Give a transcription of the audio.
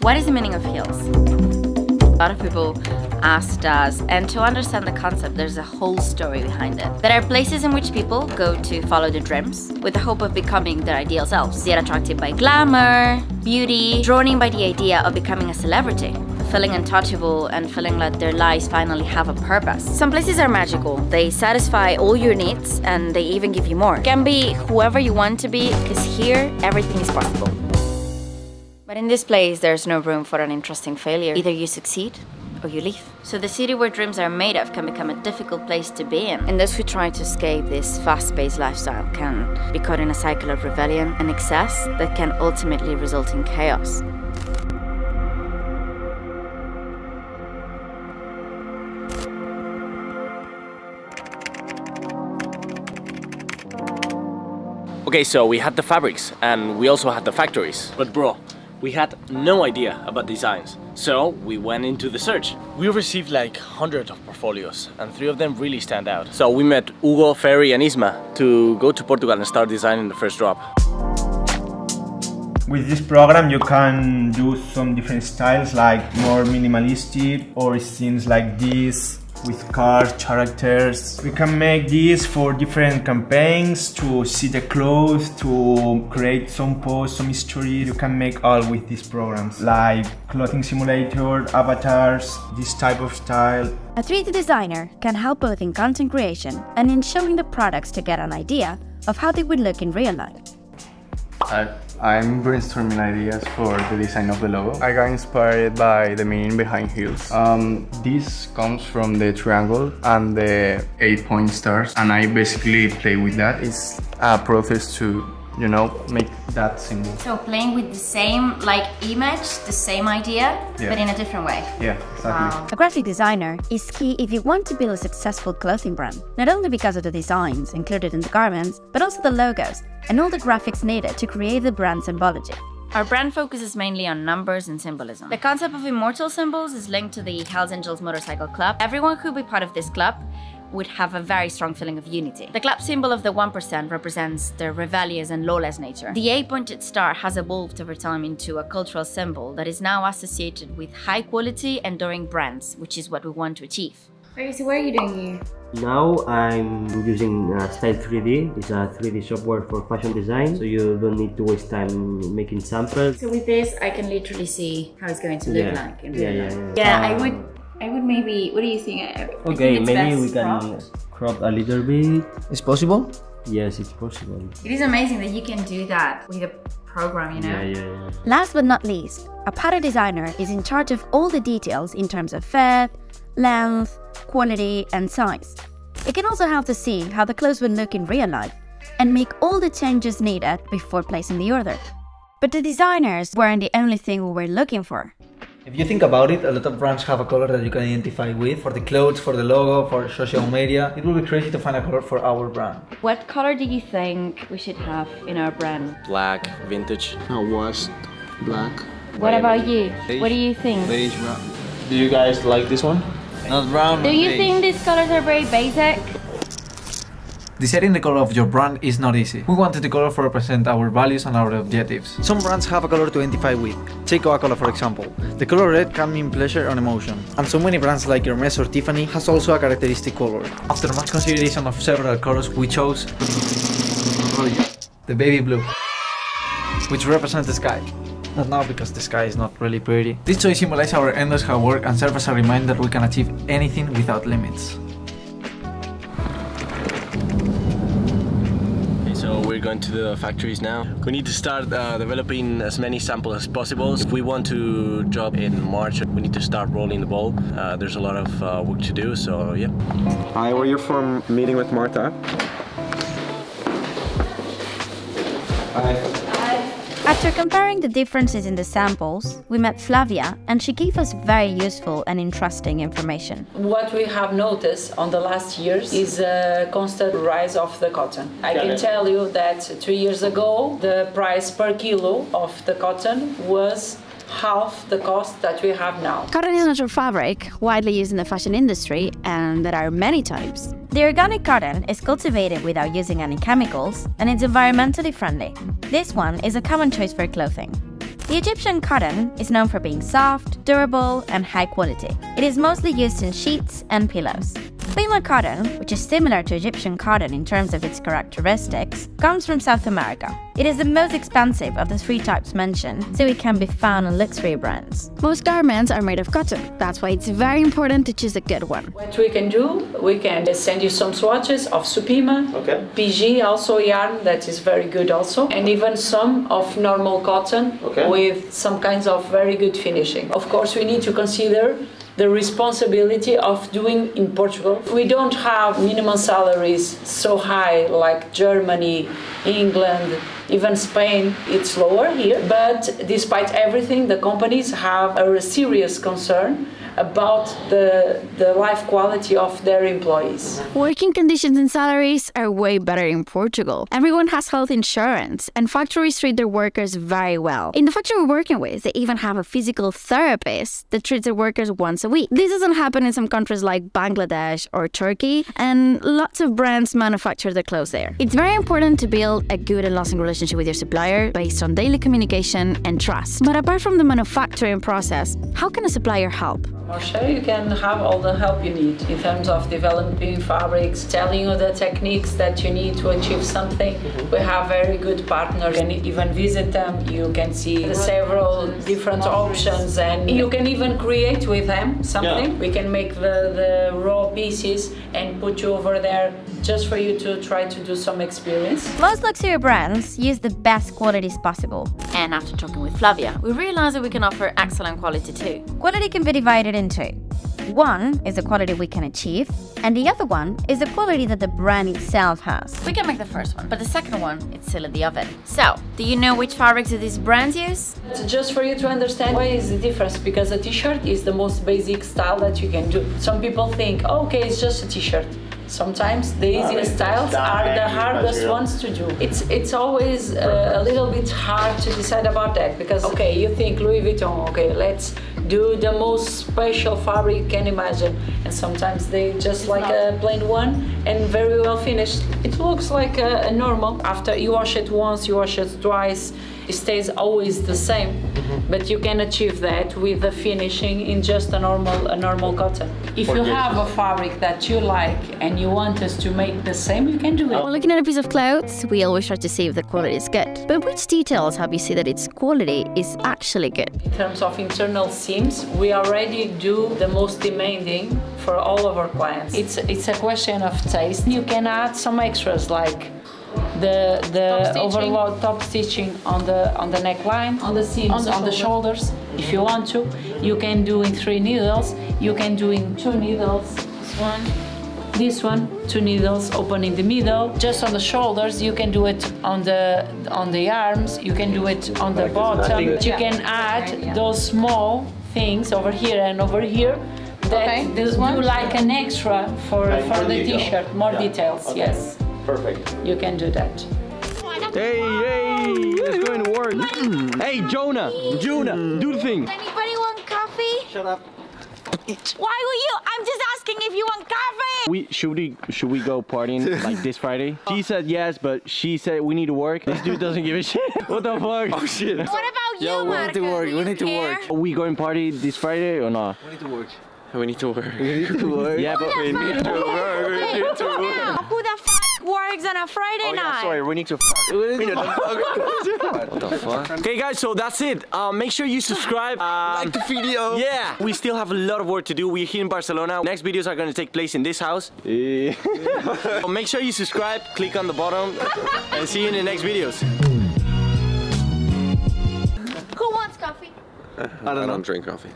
What is the meaning of heels? A lot of people asked us, and to understand the concept, there's a whole story behind it. There are places in which people go to follow their dreams with the hope of becoming their ideal selves. They are attracted by glamour, beauty, drawn in by the idea of becoming a celebrity, feeling untouchable and feeling like their lives finally have a purpose. Some places are magical. They satisfy all your needs and they even give you more. You can be whoever you want to be, because here everything is possible. But in this place, there's no room for an interesting failure. Either you succeed or you leave. So the city where dreams are made of can become a difficult place to be in. And those who try to escape this fast-paced lifestyle can be caught in a cycle of rebellion and excess that can ultimately result in chaos. Okay, so we had the fabrics and we also had the factories. But bro, we had no idea about designs. So we went into the search. We received like hundreds of portfolios and 3 of them really stand out. So we met Hugo, Ferry and Isma to go to Portugal and start designing the first drop. With this program you can do some different styles, like more minimalistic or scenes like this with cars, characters. We can make this for different campaigns, to see the clothes, to create some posts, some stories. You can make all with these programs, like clothing simulator, avatars, this type of style. A 3D designer can help both in content creation and in showing the products to get an idea of how they would look in real life. I'm brainstorming ideas for the design of the logo. I got inspired by the meaning behind heels. This comes from the triangle and the 8-point stars, and I basically play with that. It's a process to, you know, make that symbol. So playing with the same image, the same idea, but in a different way. Yeah, exactly. Wow. A graphic designer is key if you want to build a successful clothing brand, not only because of the designs included in the garments, but also the logos and all the graphics needed to create the brand symbology. Our brand focuses mainly on numbers and symbolism. The concept of immortal symbols is linked to the Hells Angels Motorcycle Club. Everyone who would be part of this club would have a very strong feeling of unity. The club symbol of the 1% represents their rebellious and lawless nature. The 8-pointed star has evolved over time into a cultural symbol that is now associated with high quality, enduring brands, which is what we want to achieve. Okay, so what are you doing here? Now I'm using Style 3D. It's a 3D software for fashion design, so you don't need to waste time making samples. So with this, I can literally see how it's going to look like in real life. Yeah, I would maybe, what do you think? Okay, maybe we can crop a little bit. It's possible? Yes, it's possible. It is amazing that you can do that with a program, you know? Yeah. Last but not least, a pattern designer is in charge of all the details in terms of fit, length, quality and size. It can also help to see how the clothes will look in real life and make all the changes needed before placing the order. But the designers weren't the only thing we were looking for. If you think about it, a lot of brands have a color that you can identify with. For the clothes, for the logo, for social media. It will be crazy to find a color for our brand. What color do you think we should have in our brand? Black, vintage. Washed, black. What about you? Beige. What do you think? Beige, brown. Do you guys like this one? Not brown. Do you think these colors are very basic? Deciding the color of your brand is not easy. We wanted the color to represent our values and our objectives. Some brands have a color to identify with. Take Coca-Cola for example. The color red can mean pleasure and emotion. And so many brands like Hermes or Tiffany has also a characteristic color. After much consideration of several colors, we chose the baby blue, which represents the sky. Not now, because the sky is not really pretty. This choice symbolizes our endless hard work and serves as a reminder that we can achieve anything without limits. So we're going to the factories now. We need to start developing as many samples as possible. If we want to drop in March, we need to start rolling the ball. There's a lot of work to do, so yeah. Hi, we're here for meeting with Marta. Hi. After comparing the differences in the samples, we met Flavia and she gave us very useful and interesting information. What we have noticed on the last years is a constant rise of the cotton. I can tell you that 3 years ago, the price per kilo of the cotton was half the cost that we have now. Cotton is a natural fabric, widely used in the fashion industry, and there are many types. The organic cotton is cultivated without using any chemicals, and it's environmentally friendly. This one is a common choice for clothing. The Egyptian cotton is known for being soft, durable, and high quality. It is mostly used in sheets and pillows. Pima cotton, which is similar to Egyptian cotton in terms of its characteristics, comes from South America. It is the most expensive of the 3 types mentioned, so it can be found on luxury brands. Most garments are made of cotton. That's why it's very important to choose a good one. What we can do, we can send you some swatches of Supima, PG, also yarn that is very good also, and even some of normal cotton with some kinds of very good finishing. Of course, we need to consider the responsibility of doing in Portugal. We don't have minimum salaries so high like Germany, England, even Spain. It's lower here, but despite everything, the companies have a serious concern about the life quality of their employees. Working conditions and salaries are way better in Portugal. Everyone has health insurance, and factories treat their workers very well. In the factory we're working with, they even have a physical therapist that treats their workers once a week. This doesn't happen in some countries like Bangladesh or Turkey, and lots of brands manufacture their clothes there. It's very important to build a good and lasting relationship with your supplier based on daily communication and trust. But apart from the manufacturing process, how can a supplier help? Sure, you can have all the help you need in terms of developing fabrics, telling you the techniques that you need to achieve something. We have very good partners. You can even visit them. You can see the several different options, and you can even create with them something. We can make the raw pieces and put you over there just for you to try to do some experience. Most luxury brands use the best qualities possible. And after talking with Flavia, we realized that we can offer excellent quality too. Quality can be divided in 2. One is the quality we can achieve, and the other one is the quality that the brand itself has. We can make the first one, but the second one, it's still in the oven. So, do you know which fabrics do these brands use? Just for you to understand why is the difference, because a t-shirt is the most basic style that you can do. Some people think, oh, okay, it's just a t-shirt. Sometimes the easiest styles are the hardest ones to do. It's always a little bit hard to decide about that, because okay, you think Louis Vuitton, okay, let's do the most special fabric you can imagine, and sometimes they just like a plain one and very well finished. It looks like a normal. After you wash it once, you wash it twice, it stays always the same. But you can achieve that with the finishing in just a normal cotton. If you have a fabric that you like and you want us to make the same, you can do it. When looking at a piece of clothes, we always try to see if the quality is good. But which details help you see that its quality is actually good? In terms of internal seams, we already do the most demanding for all of our clients. It's a question of taste. You can add some extras like the overload top stitching on the neckline, on the seams, on the shoulders. If you want to, you can do in 3 needles. You can do in 2 needles. This one, 2 needles, open in the middle. Just on the shoulders, you can do it on the arms. You can do it on the bottom. You can add those small things over here and over here that do like an extra for the t-shirt. More details, yes. Perfect. You can do that. Hey, let's go into work. Hey, Jonah, do the thing. Anybody want coffee? Shut up. Why will you? I'm just asking if you want coffee! Should we go partying like this Friday? She said yes, but she said we need to work. This dude doesn't give a shit. What the fuck? Oh shit. What about you, Yo, we need to work. We need to work. Are we going party this Friday or not? We need to work. We need to work. We need to work. Yeah, but We need to work. We need to work. Who the fuck works on a Friday night? Sorry, we need to fuck. What the fuck? Okay guys, so that's it. Make sure you subscribe. Like the video. Yeah, we still have a lot of work to do. We're here in Barcelona. Next videos are going to take place in this house. So make sure you subscribe, click on the bottom, and see you in the next videos. Who wants coffee? I don't drink coffee.